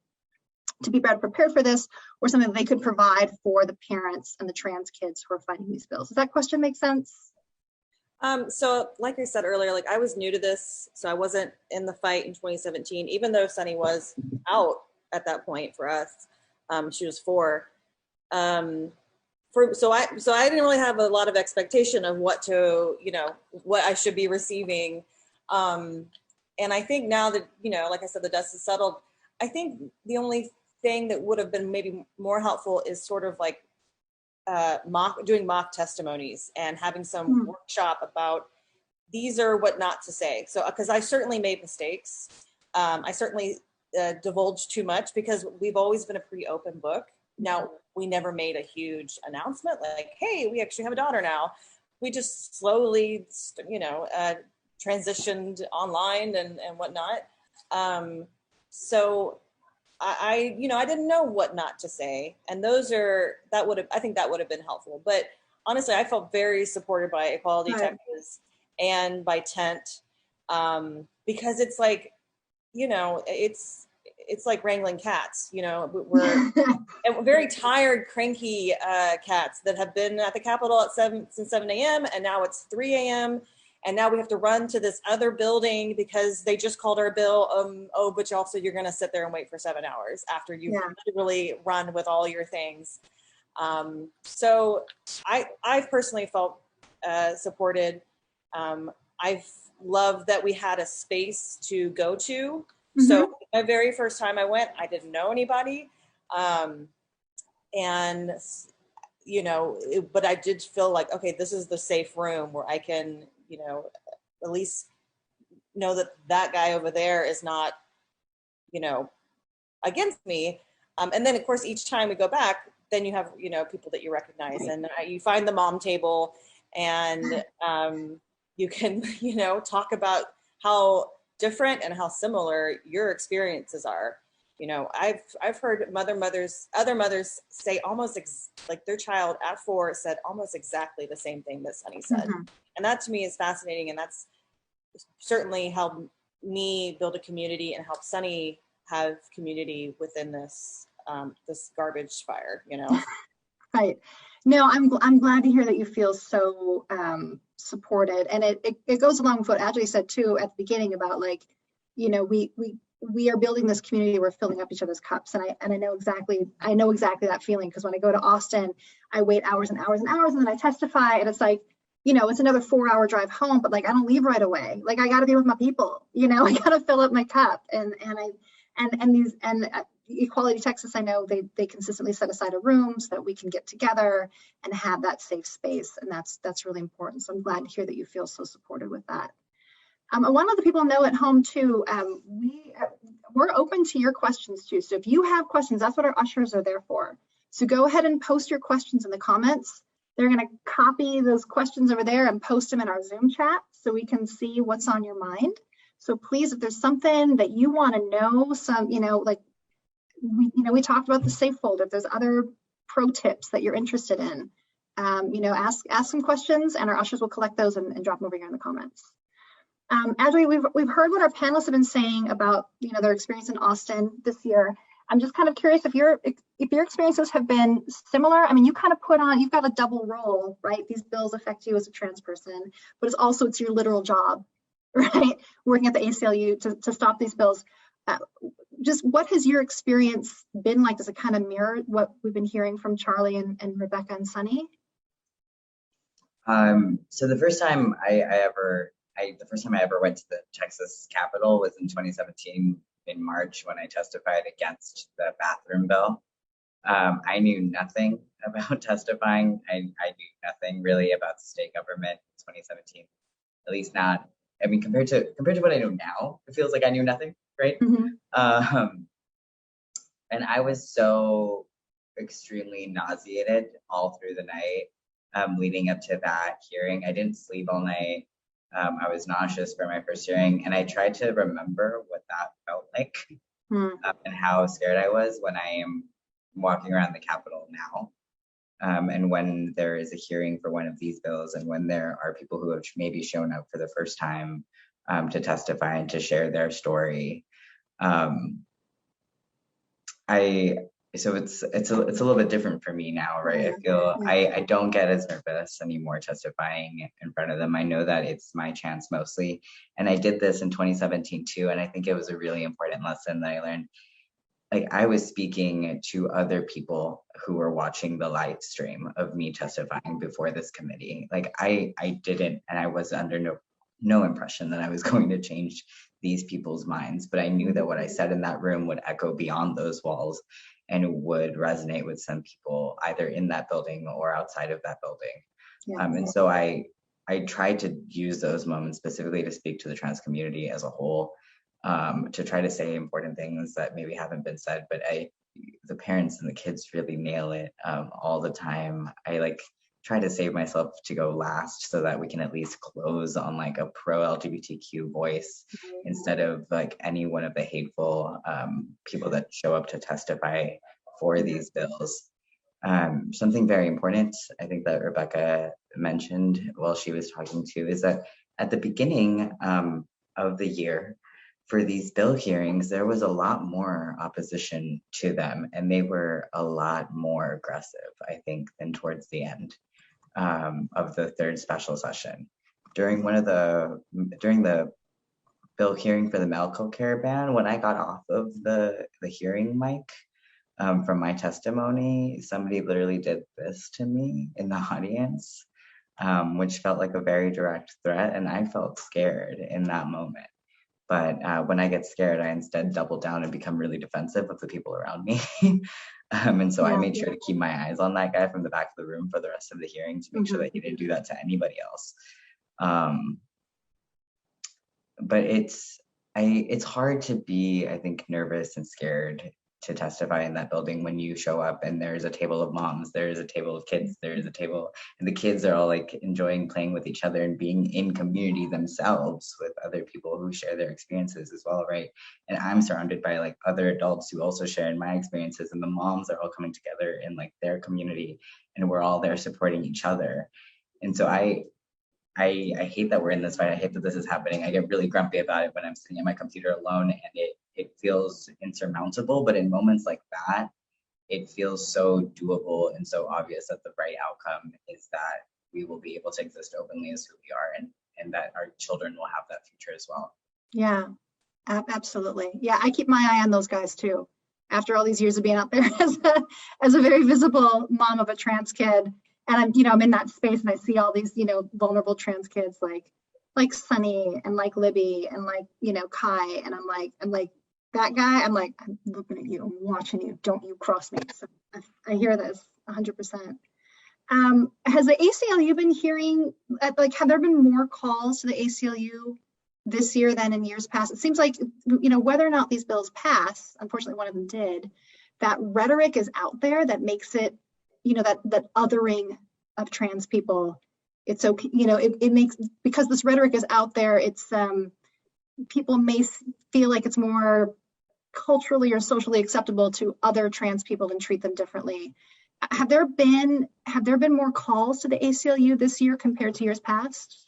be better prepared for this, or something that they could provide for the parents and the trans kids who are fighting these bills? Does that question make sense? So like I said earlier, I was new to this, so I wasn't in the fight in 2017, even though Sonny was out at that point for us. She was 4. So I didn't really have a lot of expectation of what I should be receiving. And I think now that, like I said, the dust is settled, I think the only thing that would have been maybe more helpful is sort of doing mock testimonies and having some workshop about these are what not to say. So, because I certainly made mistakes. I certainly divulged too much because we've always been a pretty open book. Now, we never made a huge announcement like, hey, we actually have a daughter now. We just slowly, transitioned online and whatnot. So I didn't know what not to say. And I think that would have been helpful. But honestly, I felt very supported by Equality Texas and by Tent, because it's it's like wrangling cats, we're very tired, cranky cats that have been at the Capitol since 7 a.m. and now it's 3 a.m. And now we have to run to this other building because they just called our bill. But also you're going to sit there and wait for 7 hours after you've literally run with all your things. So I've personally felt supported. I've loved that we had a space to go to. Mm-hmm. So my very first time I went, I didn't know anybody. But I did feel like, okay, this is the safe room where I can, at least know that guy over there is not, against me. And then of course, each time we go back, then you have, people that you recognize, and you find the mom table, and you can, talk about how different and how similar your experiences are. I've heard other mothers say almost like their child at 4 said almost exactly the same thing that Sonny said. Mm-hmm. And that to me is fascinating. And that's certainly helped me build a community and help Sonny have community within this garbage fire, Right. No, I'm glad to hear that you feel so supported. And it goes along with what Adjei said too at the beginning about we are building this community. We're filling up each other's cups. And I know exactly that feeling, because when I go to Austin, I wait hours and hours and hours, and then I testify, and it's like, it's another 4-hour drive home, but I don't leave right away. I got to be with my people, I got to fill up my cup. And Equality Texas, I know they consistently set aside a room so that we can get together and have that safe space, and that's really important. So I'm glad to hear that you feel so supported with that. I want to let the people know at home too, we're open to your questions too. So if you have questions, that's what our ushers are there for. So go ahead and post your questions in the comments. They're going to copy those questions over there and post them in our Zoom chat so we can see what's on your mind. So please, if there's something that you want to know, some, like we talked about the safe folder. If there's other pro tips that you're interested in, ask some questions, and our ushers will collect those and drop them over here in the comments. As we've heard what our panelists have been saying about their experience in Austin this year. I'm just kind of curious if your experiences have been similar. I mean, you've got a double role, right? These bills affect you as a trans person, but it's your literal job, right? Working at the ACLU to stop these bills. Just what has your experience been like? Does it kind of mirror what we've been hearing from Charlie and Rebecca and Sonny? So the first time I ever went to the Texas Capitol was in 2017 in March when I testified against the bathroom bill. I knew nothing about testifying. I knew nothing really about the state government in 2017, at least not. I mean, compared to what I know now, it feels like I knew nothing, right? Mm-hmm. And I was so extremely nauseated all through the night leading up to that hearing. I didn't sleep all night. I was nauseous for my first hearing, and I tried to remember what that felt like and how scared I was when I am walking around the Capitol now. And when there is a hearing for one of these bills, and when there are people who have maybe shown up for the first time to testify and to share their story. So it's a little bit different for me now, right? I feel I don't get as nervous anymore testifying in front of them. I know that it's my chance mostly. And I did this in 2017 too. And I think it was a really important lesson that I learned. Like, I was speaking to other people who were watching the live stream of me testifying before this committee. Like, I didn't, and I was under no impression that I was going to change these people's minds, but I knew that what I said in that room would echo beyond those walls and would resonate with some people either in that building or outside of that building. Yeah. And so I tried to use those moments specifically to speak to the trans community as a whole, to try to say important things that maybe haven't been said, but the parents and the kids really nail it all the time. I try to save myself to go last so that we can at least close on like a pro LGBTQ voice instead of like any one of the hateful people that show up to testify for these bills. Something very important, I think, that Rebecca mentioned while she was talking too, is that at the beginning of the year for these bill hearings, there was a lot more opposition to them, and they were a lot more aggressive, I think, than towards the end of the third special session. During the bill hearing for the medical care ban, when I got off of the hearing mic from my testimony, somebody literally did this to me in the audience, which felt like a very direct threat, and I felt scared in that moment. But when I get scared, I instead double down and become really defensive of the people around me. And so I made sure to keep my eyes on that guy from the back of the room for the rest of the hearing to make sure that he didn't do that to anybody else. But it's hard to be, I think, nervous and scared to testify in that building when you show up and there's a table of moms, there's a table of kids, there's a table, and the kids are all like enjoying playing with each other and being in community themselves with other people who share their experiences as well, right? And I'm surrounded by like other adults who also share in my experiences, and the moms are all coming together in like their community, and we're all there supporting each other. And so I hate that we're in this fight. I hate that this is happening. I get really grumpy about it when I'm sitting at my computer alone and it feels insurmountable. But in moments like that, it feels so doable and so obvious that the right outcome is that we will be able to exist openly as who we are, and that our children will have that future as well. Yeah, absolutely. Yeah, I keep my eye on those guys too. After all these years of being out there as a very visible mom of a trans kid. And I'm in that space and I see all these, vulnerable trans kids like Sonny and like Libby and like, Kai. And I'm like, that guy, I'm like, I'm looking at you, I'm watching you, don't you cross me. So I hear this 100%. Has the ACLU been hearing, like, have there been more calls to the ACLU this year than in years past? It seems like, you know, whether or not these bills pass, unfortunately one of them did, that rhetoric is out there that makes it, you know, that othering of trans people, it's okay, you know, it makes, because this rhetoric is out there, it's, people may feel like it's more culturally or socially acceptable to other trans people and treat them differently. Have there been more calls to the ACLU this year compared to years past?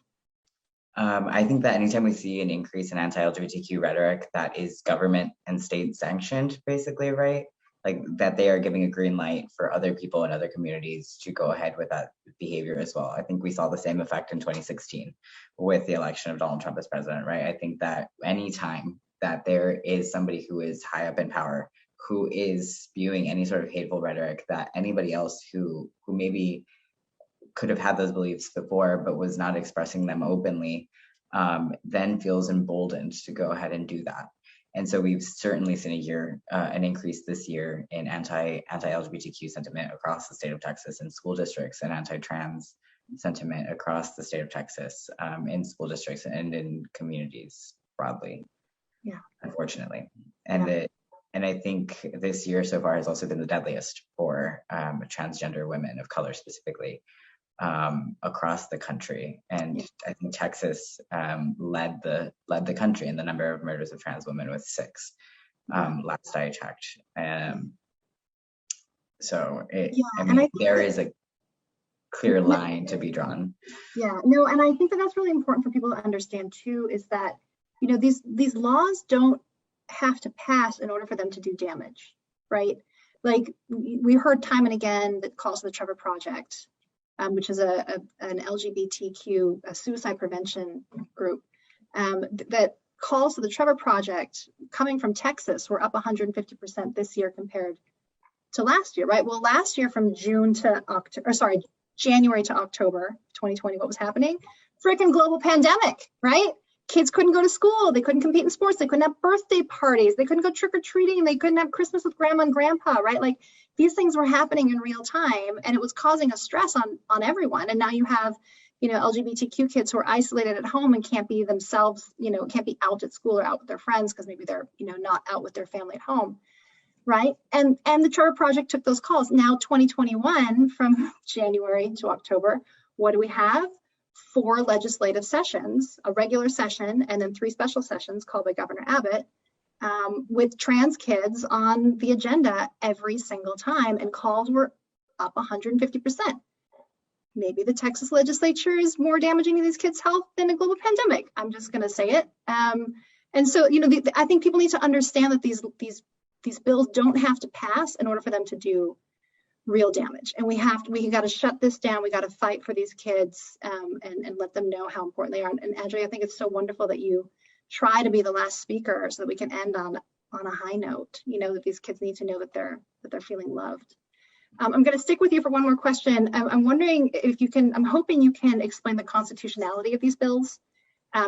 I think that anytime we see an increase in anti-LGBTQ rhetoric that is government and state sanctioned, basically, right? Like that they are giving a green light for other people in other communities to go ahead with that behavior as well. I think we saw the same effect in 2016 with the election of Donald Trump as president, right? I think that anytime that there is somebody who is high up in power, who is spewing any sort of hateful rhetoric, that anybody else who maybe could have had those beliefs before but was not expressing them openly, then feels emboldened to go ahead and do that. And so we've certainly seen an increase this year in anti-LGBTQ sentiment across the state of Texas in school districts, and anti-trans sentiment across the state of Texas in school districts and in communities broadly. Yeah, unfortunately. And I think this year so far has also been the deadliest for transgender women of color specifically across the country. And I think Texas led the country in the number of murders of trans women with 6 last I checked. So there is a clear line to be drawn. Yeah, no, and I think that that's really important for people to understand too, is that, you know, these laws don't have to pass in order for them to do damage, right? Like we heard time and again that calls to the Trevor Project, which is an LGBTQ suicide prevention group, that calls to the Trevor Project coming from Texas were up 150% this year compared to last year, right? Well, last year from January to October 2020, what was happening? Freaking global pandemic, right? Kids couldn't go to school, they couldn't compete in sports, they couldn't have birthday parties, they couldn't go trick-or-treating, they couldn't have Christmas with grandma and grandpa, right? Like these things were happening in real time, and it was causing a stress on everyone. And now you have, you know, LGBTQ kids who are isolated at home and can't be themselves, you know, can't be out at school or out with their friends because maybe they're, you know, not out with their family at home, right? And the Trevor Project took those calls. Now 2021, from January to October, what do we have? 4 legislative sessions, a regular session, and then 3 special sessions called by Governor Abbott, with trans kids on the agenda every single time, and calls were up 150%. Maybe the Texas legislature is more damaging to these kids' health than a global pandemic. I'm just going to say it. And so, you know, I think people need to understand that these bills don't have to pass in order for them to do real damage. And we got to shut this down. We got to fight for these kids and let them know how important they are. And Andrea, I think it's so wonderful that you try to be the last speaker so that we can end on a high note. You know, that these kids need to know that they're feeling loved. I'm going to stick with you for one more question. I'm wondering if you can, I'm hoping you can explain the constitutionality of these bills,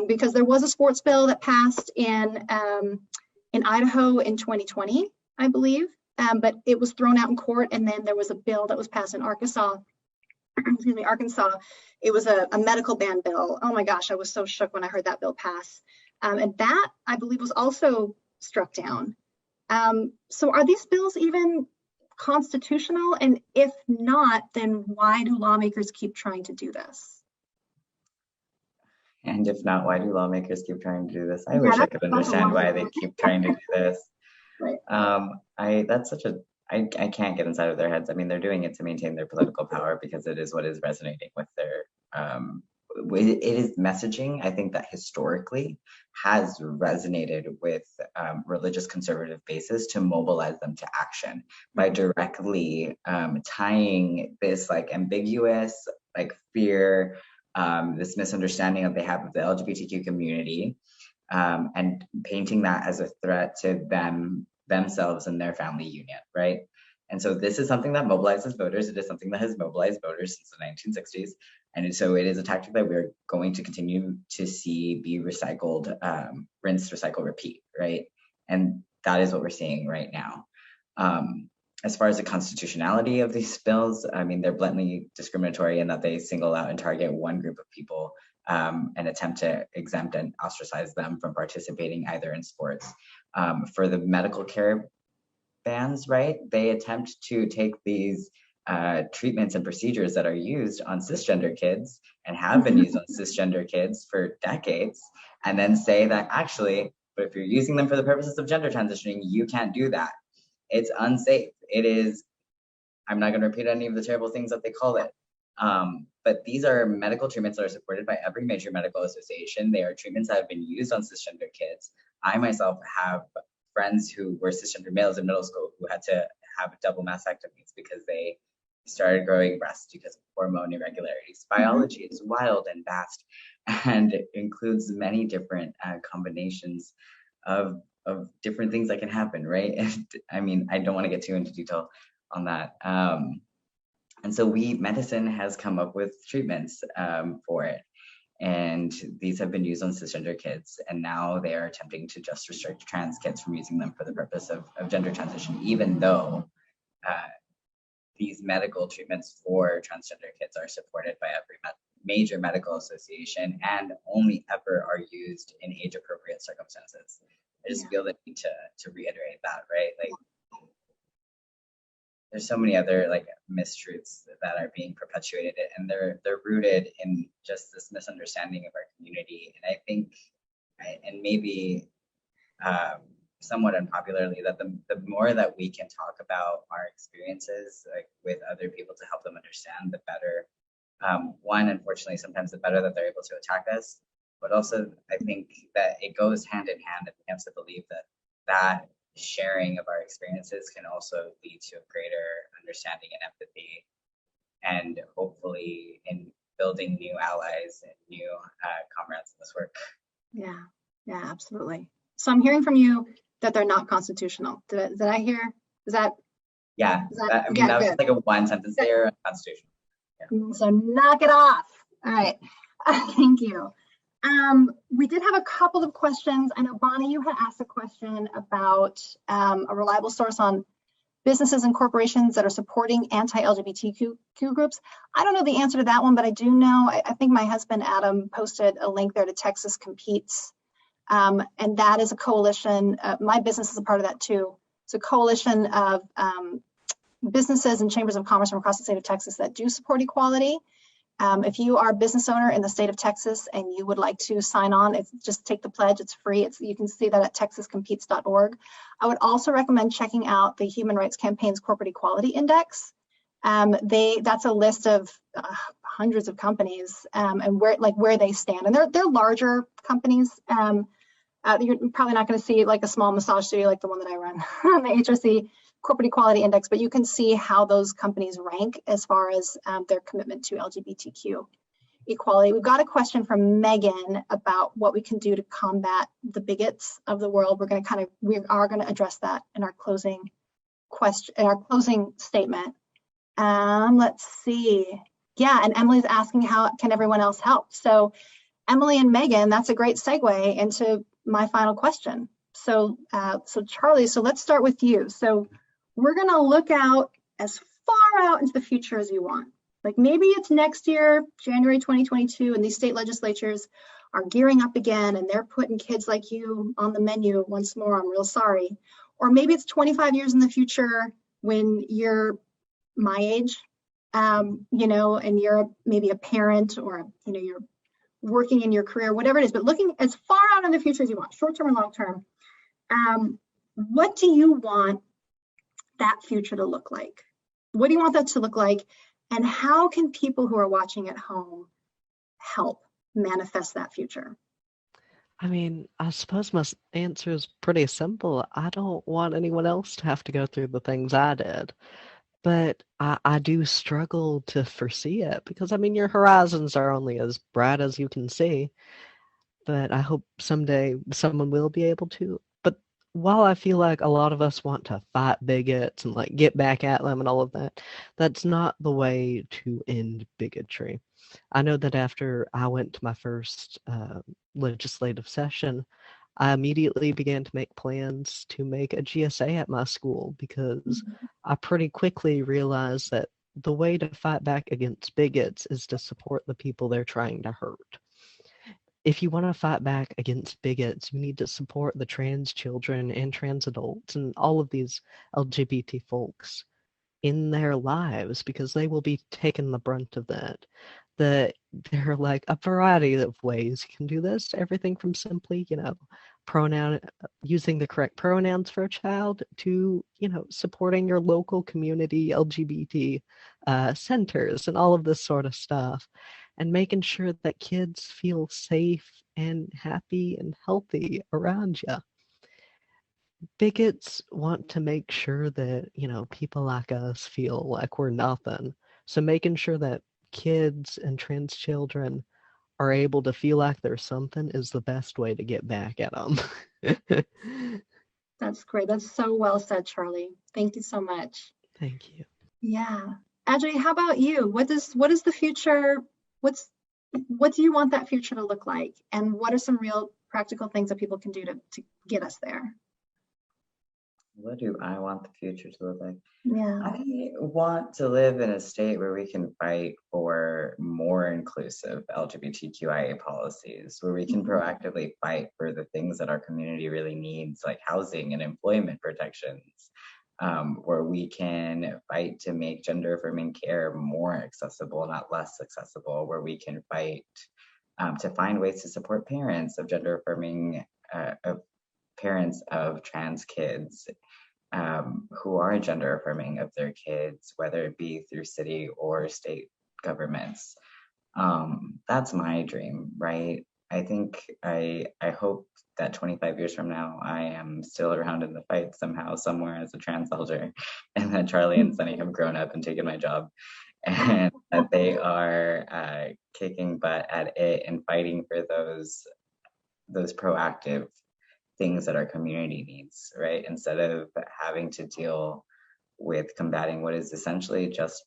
because there was a sports bill that passed in Idaho in 2020, I believe. But it was thrown out in court, and then there was a bill that was passed in Arkansas. Excuse me, Arkansas. It was a medical ban bill. Oh my gosh, I was so shook when I heard that bill pass. And that, I believe, was also struck down. So are these bills even constitutional? And if not, then why do lawmakers keep trying to do this? And if not, why do lawmakers keep trying to do this? I wish I could understand why they keep trying to do this. Right. I can't get inside of their heads. I mean, they're doing it to maintain their political power because it is what is resonating with their, it is messaging, I think, that historically has resonated with religious conservative bases to mobilize them to action by directly tying this like ambiguous, like fear, this misunderstanding that they have of the LGBTQ community, and painting that as a threat to themselves and their family union, right? And so this is something that mobilizes voters. It is something that has mobilized voters since the 1960s. And so it is a tactic that we're going to continue to see be recycled, rinse, recycle, repeat, right? And that is what we're seeing right now. As far as the constitutionality of these bills, I mean, they're blatantly discriminatory in that they single out and target one group of people and attempt to exempt and ostracize them from participating either in sports. For the medical care bans, right, they attempt to take these treatments and procedures that are used on cisgender kids and have been used on cisgender kids for decades, and then say that actually, but if you're using them for the purposes of gender transitioning, you can't do that. It's unsafe. It is, I'm not going to repeat any of the terrible things that they call it. But these are medical treatments that are supported by every major medical association. They are treatments that have been used on cisgender kids. I myself have friends who were cisgender males in middle school who had to have double mastectomies because they started growing breasts because of hormone irregularities. Biology is wild and vast and includes many different combinations of different things that can happen, right? And I mean, I don't want to get too into detail on that. And so medicine has come up with treatments for it. And these have been used on cisgender kids. And now they are attempting to just restrict trans kids from using them for the purpose of gender transition, even though these medical treatments for transgender kids are supported by every major medical association and only ever are used in age appropriate circumstances. I just feel the need to reiterate that, right? Like, there's so many other like mistruths that are being perpetuated, and they're rooted in just this misunderstanding of our community. And I think, and maybe somewhat unpopularly, that the more that we can talk about our experiences like with other people to help them understand, the better. One, unfortunately, sometimes the better that they're able to attack us, but also I think that it goes hand in hand, and we have to believe that sharing of our experiences can also lead to a greater understanding and empathy, and hopefully in building new allies and new comrades in this work. Yeah, absolutely. So I'm hearing from you that they're not constitutional. Did I hear? Is that? Yeah, that was just like a one sentence there, unconstitutional. Yeah. So knock it off. All right. Thank you. We did have a couple of questions. I know, Bonnie, you had asked a question about a reliable source on businesses and corporations that are supporting anti-LGBTQ groups. I don't know the answer to that one, but I do know, I think my husband, Adam, posted a link there to Texas Competes. And that is a coalition. My business is a part of that too. It's a coalition of businesses and chambers of commerce from across the state of Texas that do support equality. If you are a business owner in the state of Texas and you would like to sign on, just take the pledge. It's free. You can see that at texascompetes.org. I would also recommend checking out the Human Rights Campaign's Corporate Equality Index. That's a list of hundreds of companies and where they stand. And they're larger companies. You're probably not going to see like a small massage studio like the one that I run on the HRC Corporate Equality Index, but you can see how those companies rank as far as their commitment to LGBTQ equality. We've got a question from Megan about what we can do to combat the bigots of the world. We are going to address that in our closing statement. Let's see. Yeah, and Emily's asking how can everyone else help? So Emily and Megan, that's a great segue into my final question. So Charlie, so let's start with you. So we're going to look out as far out into the future as you want. Like maybe it's next year, January 2022, and these state legislatures are gearing up again and they're putting kids like you on the menu once more. I'm real sorry. Or maybe it's 25 years in the future when you're my age, and you're maybe a parent or, you're working in your career, whatever it is, but looking as far out in the future as you want, short-term and long-term. What do you want that future to look like? What do you want that to look like? And how can people who are watching at home help manifest that future? I mean, I suppose my answer is pretty simple. I don't want anyone else to have to go through the things I did. But I do struggle to foresee it because, I mean, your horizons are only as bright as you can see. But I hope someday someone will be able to. But while I feel like a lot of us want to fight bigots and like get back at them and all of that, that's not the way to end bigotry. I know that after I went to my first legislative session, I immediately began to make plans to make a GSA at my school because I pretty quickly realized that the way to fight back against bigots is to support the people they're trying to hurt. If you want to fight back against bigots, you need to support the trans children and trans adults and all of these LGBT folks in their lives because they will be taking the brunt of that. There are like a variety of ways you can do this. Everything from simply, using the correct pronouns for a child to, supporting your local community LGBT centers and all of this sort of stuff, and making sure that kids feel safe and happy and healthy around you. Bigots want to make sure that, people like us feel like we're nothing. So making sure that kids and trans children are able to feel like they're something is the best way to get back at them. That's great. That's so well said, Charlie. Thank you so much. Thank you. Yeah. Ajay, how about you? What is the future? What do you want that future to look like? And what are some real practical things that people can do to get us there? What do I want the future to look like? Yeah. I want to live in a state where we can fight for more inclusive LGBTQIA policies, where we can proactively fight for the things that our community really needs, like housing and employment protections, where we can fight to make gender affirming care more accessible, not less accessible, where we can fight to find ways to support parents of gender affirming parents of trans kids who are gender affirming of their kids, whether it be through city or state governments. That's my dream, right? I think I hope that 25 years from now, I am still around in the fight somehow, somewhere as a trans elder, and that Charlie and Sonny have grown up and taken my job, and that they are kicking butt at it and fighting for those proactive things that our community needs, right? Instead of having to deal with combating what is essentially just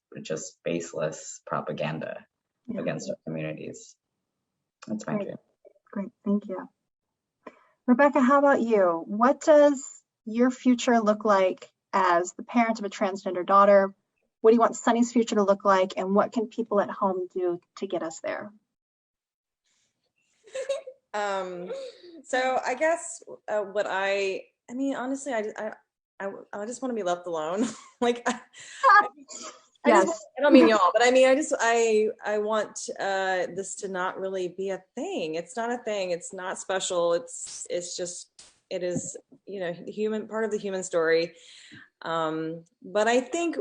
baseless propaganda against our communities. That's my dream. Great, thank you. Rebecca, how about you? What does your future look like as the parent of a transgender daughter? What do you want Sonny's future to look like? And what can people at home do to get us there? So I guess honestly, I just want to be left alone. Like, I don't mean y'all, but I want this to not really be a thing. It's not a thing. It's not special. It is, human, part of the human story. But I think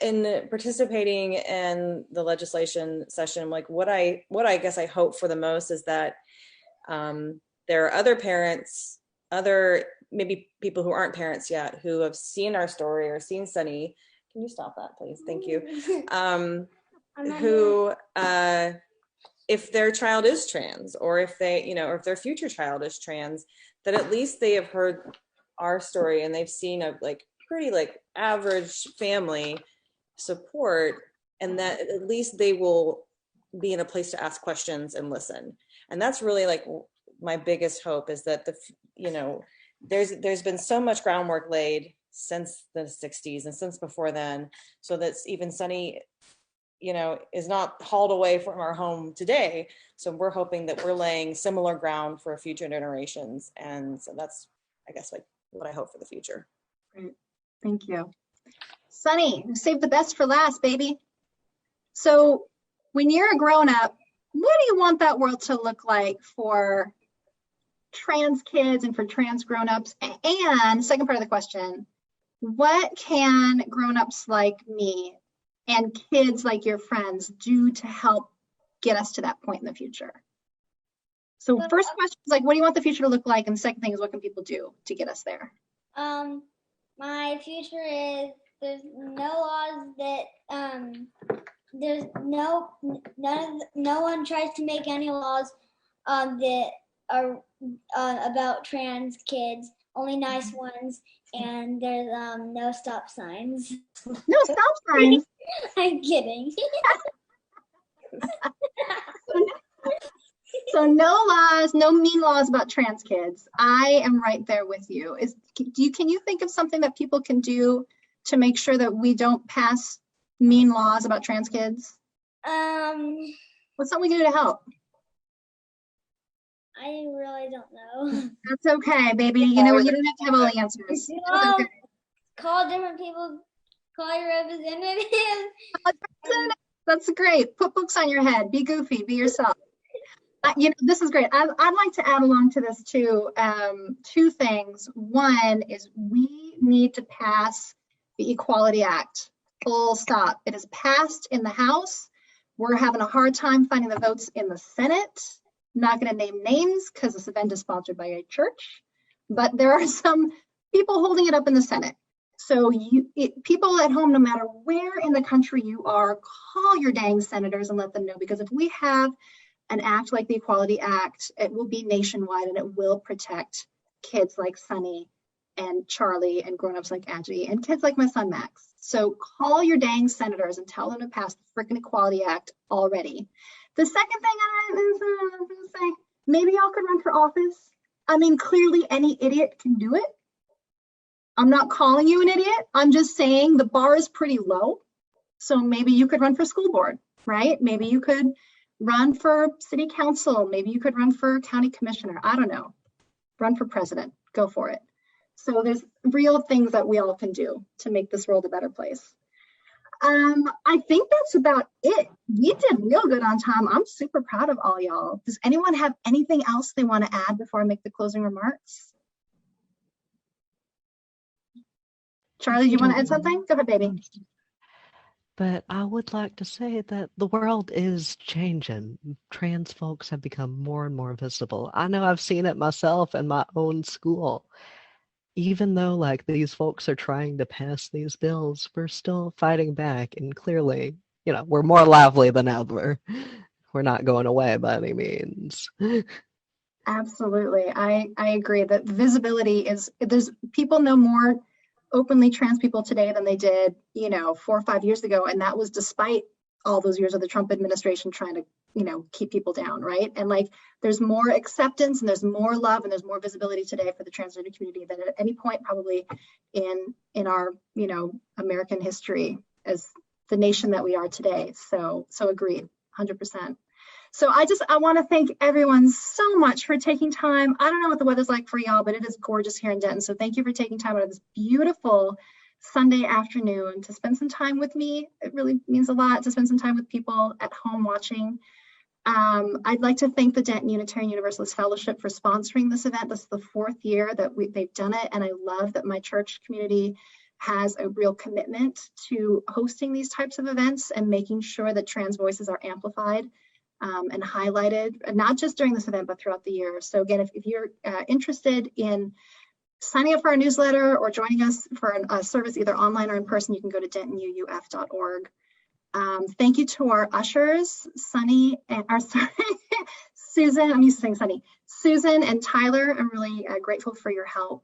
in participating in the legislation session, like what I guess I hope for the most is that there are other parents, maybe people who aren't parents yet, who have seen our story or seen Sonny. Can you stop that, please? Thank you. Who, if their child is trans, or if they, or if their future child is trans, that at least they have heard our story and they've seen a pretty average family support, and that at least they will be in a place to ask questions and listen. And that's really my biggest hope, is that there's been so much groundwork laid since the 60s and since before then, so that even Sonny, is not hauled away from our home today. So we're hoping that we're laying similar ground for future generations. And so that's, I guess, what I hope for the future. Great. Thank you. Sonny, save the best for last, baby. So when you're a grown-up, what do you want that world to look like for trans kids and for trans grown-ups? And second part of the question, what can grown-ups like me and kids like your friends do to help get us to that point in the future? So first question is what do you want the future to look like? And the second thing is, what can people do to get us there? My future is there's no laws that there's no one tries to make any laws that are about trans kids, only nice ones, and there's no stop signs. No stop signs? So no laws, no mean laws about trans kids. I am right there with you. Can you think of something that people can do to make sure that we don't pass mean laws about trans kids? What's something we can do to help? I really don't know. That's okay, baby. You know what? You don't have to have all the answers. That's okay. Call different people. Call your representative. That's great. Put books on your head. Be goofy. Be yourself. This is great. I'd like to add along to this too. Two things. One is we need to pass the Equality Act. Full stop. It is passed in the House. We're having a hard time finding the votes in the Senate. I'm not going to name names because this event is sponsored by a church, but there are some people holding it up in the Senate. So people at home, no matter where in the country you are, call your dang senators and let them know, because if we have an act like the Equality Act, it will be nationwide and it will protect kids like Sonny and Charlie and grownups like Angie and kids like my son Max. So call your dang senators and tell them to pass the freaking Equality Act already. The second thing I was going to say, maybe y'all could run for office. I mean, clearly any idiot can do it. I'm not calling you an idiot. I'm just saying the bar is pretty low. So maybe you could run for school board, right? Maybe you could run for city council. Maybe you could run for county commissioner. I don't know. Run for president. Go for it. So there's real things that we all can do to make this world a better place. I think that's about it. We did real good on time. I'm super proud of all y'all. Does anyone have anything else they want to add before I make the closing remarks? Charlie, you want to add something? Go ahead, baby. But I would like to say that the world is changing. Trans folks have become more and more visible. I know I've seen it myself in my own school. Even though like these folks are trying to pass these bills, we're still fighting back, and clearly, we're more lively than ever. We're not going away by any means. Absolutely. I agree that visibility there's people know more openly trans people today than they did, 4 or 5 years ago. And that was despite all those years of the Trump administration trying to, keep people down, right? And like, there's more acceptance and there's more love and there's more visibility today for the transgender community than at any point probably in our, American history as the nation that we are today. So agreed, 100%. So I want to thank everyone so much for taking time. I don't know what the weather's like for y'all, but it is gorgeous here in Denton. So thank you for taking time out of this beautiful Sunday afternoon to spend some time with me. It really means a lot to spend some time with people at home watching. I'd like to thank the Denton Unitarian Universalist Fellowship for sponsoring this event. This is the 4th year that they've done it, and I love that my church community has a real commitment to hosting these types of events and making sure that trans voices are amplified and highlighted, not just during this event, but throughout the year. So again, if you're interested in signing up for our newsletter or joining us for a service either online or in person, you can go to dentonuuf.org. Thank you to our ushers, Sonny and Susan. I'm used to saying Sonny. Susan and Tyler, I'm really grateful for your help.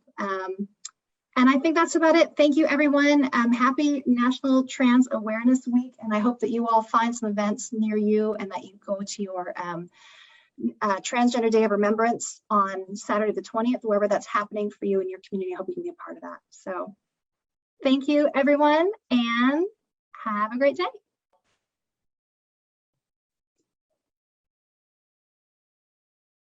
And I think that's about it. Thank you, everyone. Happy National Trans Awareness Week. And I hope that you all find some events near you and that you go to your Transgender Day of Remembrance on Saturday the 20th, wherever that's happening for you in your community. I hope you can be a part of that. So thank you, everyone, and have a great day.